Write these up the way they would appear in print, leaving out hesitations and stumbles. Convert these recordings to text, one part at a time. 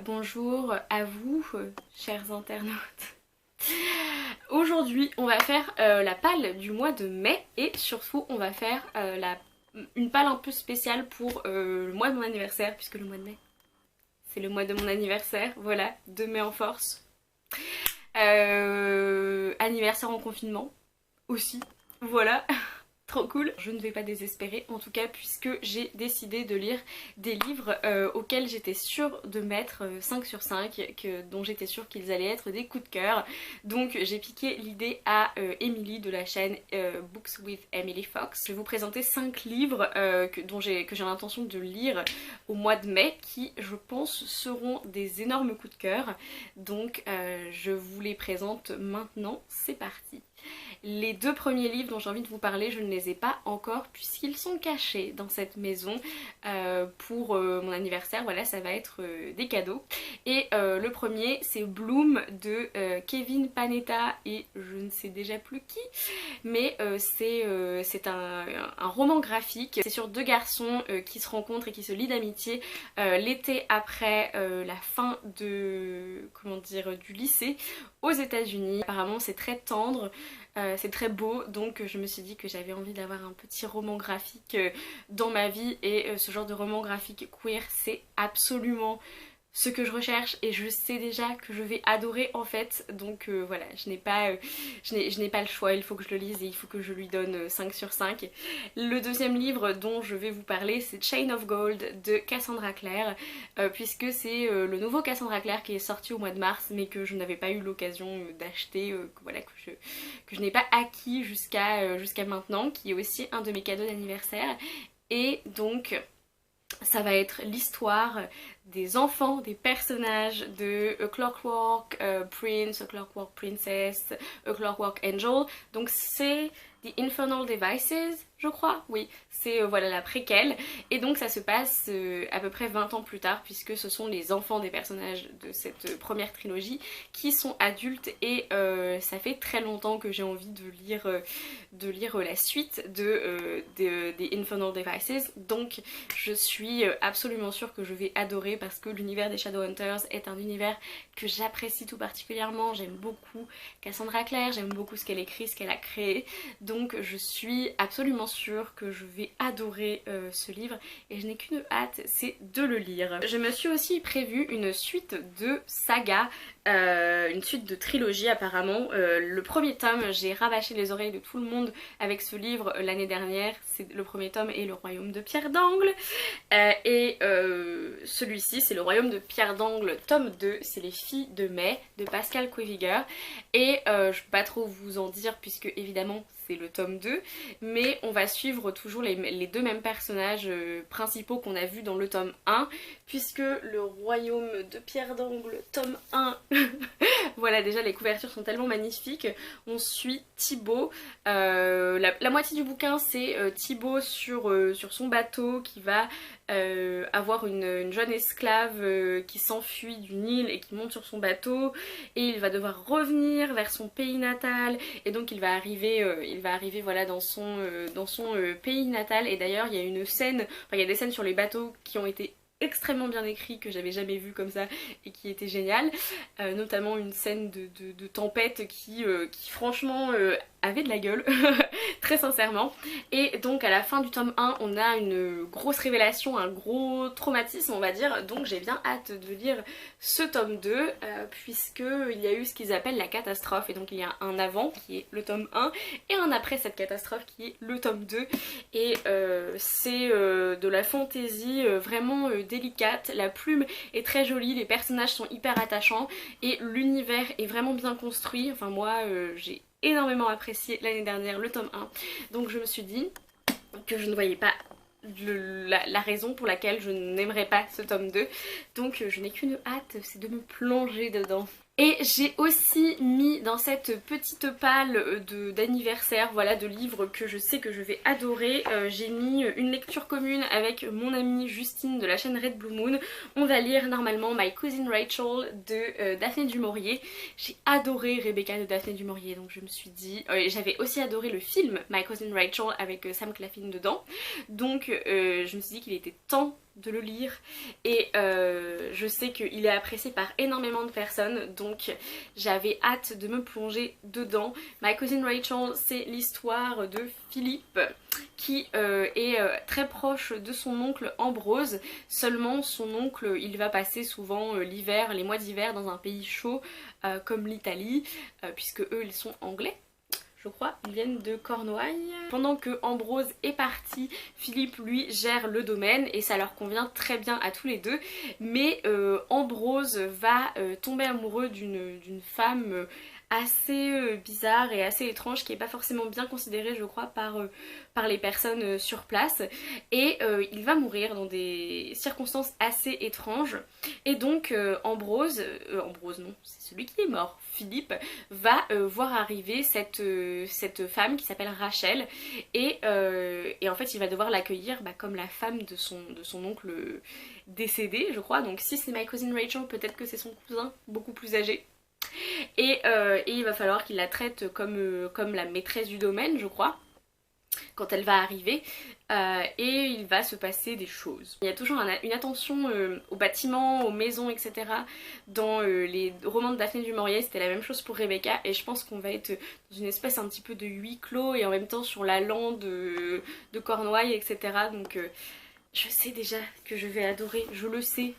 bonjour à vous, chers internautes. Aujourd'hui, on va faire la palle du mois de mai et surtout, on va faire une palle un peu spéciale pour le mois de mon anniversaire, puisque le mois de mai, c'est le mois de mon anniversaire. Voilà, 2 mai en force. Anniversaire en confinement aussi. Voilà. Trop cool. Je ne vais pas désespérer en tout cas puisque j'ai décidé de lire des livres auxquels j'étais sûre de mettre 5 sur 5, dont j'étais sûre qu'ils allaient être des coups de cœur. Donc j'ai piqué l'idée à Emily de la chaîne Books with Emily Fox. Je vais vous présenter 5 livres que j'ai l'intention de lire au mois de mai qui je pense seront des énormes coups de cœur. Donc je vous les présente maintenant, c'est parti. Les 2 premiers livres dont j'ai envie de vous parler, je ne les ai pas encore puisqu'ils sont cachés dans cette maison pour mon anniversaire. Voilà, ça va être des cadeaux. Et le premier, c'est Bloom de Kevin Panetta et je ne sais déjà plus qui, mais c'est un roman graphique. C'est sur 2 garçons qui se rencontrent et qui se lient d'amitié l'été après la fin de, du lycée aux États-Unis. Apparemment, c'est très tendre. C'est très beau, donc je me suis dit que j'avais envie d'avoir un petit roman graphique dans ma vie et ce genre de roman graphique queer c'est absolument ce que je recherche et je sais déjà que je vais adorer en fait, donc voilà, je n'ai pas le choix, il faut que je le lise et il faut que je lui donne 5 sur 5. Le deuxième livre dont je vais vous parler c'est Chain of Gold de Cassandra Clare, puisque c'est le nouveau Cassandra Clare qui est sorti au mois de mars mais que je n'avais pas eu l'occasion d'acheter, voilà, que je n'ai pas acquis jusqu'à maintenant, qui est aussi un de mes cadeaux d'anniversaire. Et donc ça va être l'histoire des enfants, des personnages de A Clockwork Prince, A Clockwork Princess, A Clockwork Angel. Donc c'est The Infernal Devices, je crois, oui, c'est voilà la préquelle. Et donc ça se passe à peu près 20 ans plus tard puisque ce sont les enfants des personnages de cette première trilogie qui sont adultes et ça fait très longtemps que j'ai envie de lire la suite de The Infernal Devices. Donc je suis absolument sûre que je vais adorer parce que l'univers des Shadowhunters est un univers que j'apprécie tout particulièrement. J'aime beaucoup Cassandra Clare, j'aime beaucoup ce qu'elle écrit, ce qu'elle a créé. Donc je suis absolument sûre que je vais adorer ce livre et je n'ai qu'une hâte, c'est de le lire. Je me suis aussi prévu une suite de saga, une suite de trilogie apparemment. Le premier tome, j'ai rabâché les oreilles de tout le monde avec ce livre l'année dernière. C'est le premier tome et Le Royaume de Pierre d'Angle. Et celui-ci c'est Le Royaume de Pierre d'Angle tome 2, c'est Les Filles de Mai de Pascal Queviger. Et je ne peux pas trop vous en dire puisque évidemment c'est le tome 2, mais on va suivre toujours les 2 mêmes personnages principaux qu'on a vus dans le tome 1, puisque Le Royaume de Pierre d'Angle, tome 1, voilà, déjà les couvertures sont tellement magnifiques. On suit Thibaut, la moitié du bouquin c'est Thibaut sur son bateau qui va avoir une jeune esclave qui s'enfuit d'une île et qui monte sur son bateau et il va devoir revenir vers son pays natal et donc il va arriver voilà dans son pays natal. Et d'ailleurs il y a une scène, enfin il y a des scènes sur les bateaux qui ont été extrêmement bien écrit que j'avais jamais vu comme ça et qui était génial, notamment une scène de tempête qui franchement avait de la gueule très sincèrement. Et donc à la fin du tome 1 on a une grosse révélation, un gros traumatisme on va dire, donc j'ai bien hâte de lire ce tome 2 puisque il y a eu ce qu'ils appellent la catastrophe et donc il y a un avant qui est le tome 1 et un après cette catastrophe qui est le tome 2 et c'est de la fantaisie vraiment délicate, la plume est très jolie, les personnages sont hyper attachants et l'univers est vraiment bien construit. Enfin moi j'ai énormément apprécié l'année dernière le tome 1, donc je me suis dit que je ne voyais pas la raison pour laquelle je n'aimerais pas ce tome 2, donc je n'ai qu'une hâte, c'est de me plonger dedans. Et j'ai aussi mis dans cette petite palle d'anniversaire, voilà, de livres que je sais que je vais adorer, j'ai mis une lecture commune avec mon amie Justine de la chaîne Red Blue Moon. On va lire normalement My Cousin Rachel de Daphné du Maurier. J'ai adoré Rebecca de Daphné du Maurier, donc je me suis dit... j'avais aussi adoré le film My Cousin Rachel avec Sam Claflin dedans, donc je me suis dit qu'il était temps de le lire et je sais qu'il est apprécié par énormément de personnes, donc j'avais hâte de me plonger dedans. My Cousin Rachel, c'est l'histoire de Philippe qui est très proche de son oncle Ambrose, seulement son oncle il va passer souvent l'hiver, les mois d'hiver dans un pays chaud comme l'Italie, puisque eux ils sont anglais. Je crois, ils viennent de Cornouailles. Pendant que Ambrose est parti, Philippe lui gère le domaine et ça leur convient très bien à tous les deux. Mais Ambrose va tomber amoureux d'une femme assez bizarre et assez étrange qui n'est pas forcément bien considérée je crois par les personnes sur place, et il va mourir dans des circonstances assez étranges et donc Ambrose non, c'est celui qui est mort, Philippe va voir arriver cette femme qui s'appelle Rachel et en fait il va devoir l'accueillir comme la femme de son oncle décédé je crois, donc si c'est My Cousin Rachel peut-être que c'est son cousin beaucoup plus âgé. Et il va falloir qu'il la traite comme la maîtresse du domaine, je crois, quand elle va arriver, et il va se passer des choses. Il y a toujours une attention aux bâtiments, aux maisons, etc. Dans les romans de Daphné du Maurier, c'était la même chose pour Rebecca, et je pense qu'on va être dans une espèce un petit peu de huis clos, et en même temps sur la lande de Cornouailles, etc. Donc je sais déjà que je vais adorer, je le sais.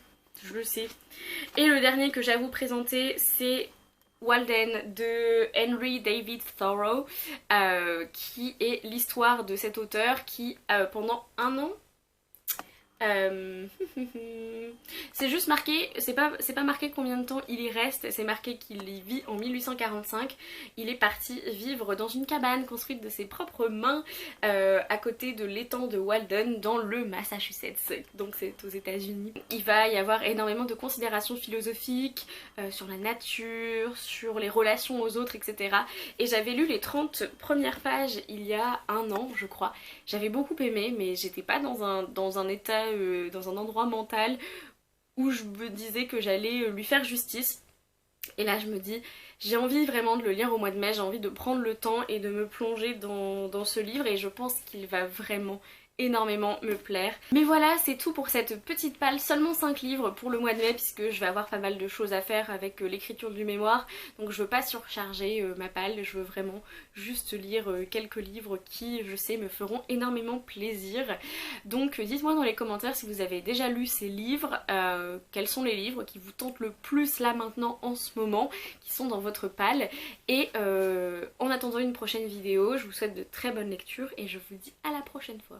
Et le dernier que j'ai à vous présenter, c'est Walden de Henry David Thoreau, qui est l'histoire de cet auteur qui pendant un an c'est juste marqué, c'est pas marqué combien de temps il y reste, c'est marqué qu'il y vit en 1845. Il est parti vivre dans une cabane construite de ses propres mains à côté de l'étang de Walden dans le Massachusetts, donc c'est aux États-Unis. Il va y avoir énormément de considérations philosophiques sur la nature, sur les relations aux autres, etc. Et j'avais lu les 30 premières pages il y a un an je crois. J'avais beaucoup aimé mais j'étais pas dans un état, dans un endroit mental où je me disais que j'allais lui faire justice. Et là je me dis, j'ai envie vraiment de le lire au mois de mai, j'ai envie de prendre le temps et de me plonger dans ce livre et je pense qu'il va vraiment énormément me plaire. Mais voilà, c'est tout pour cette petite palle, seulement 5 livres pour le mois de mai puisque je vais avoir pas mal de choses à faire avec l'écriture du mémoire, donc je veux pas surcharger ma palle, je veux vraiment juste lire quelques livres qui je sais me feront énormément plaisir. Donc dites-moi dans les commentaires si vous avez déjà lu ces livres, quels sont les livres qui vous tentent le plus là maintenant en ce moment, qui sont dans votre palle, et en attendant une prochaine vidéo, je vous souhaite de très bonnes lectures et je vous dis à la prochaine fois.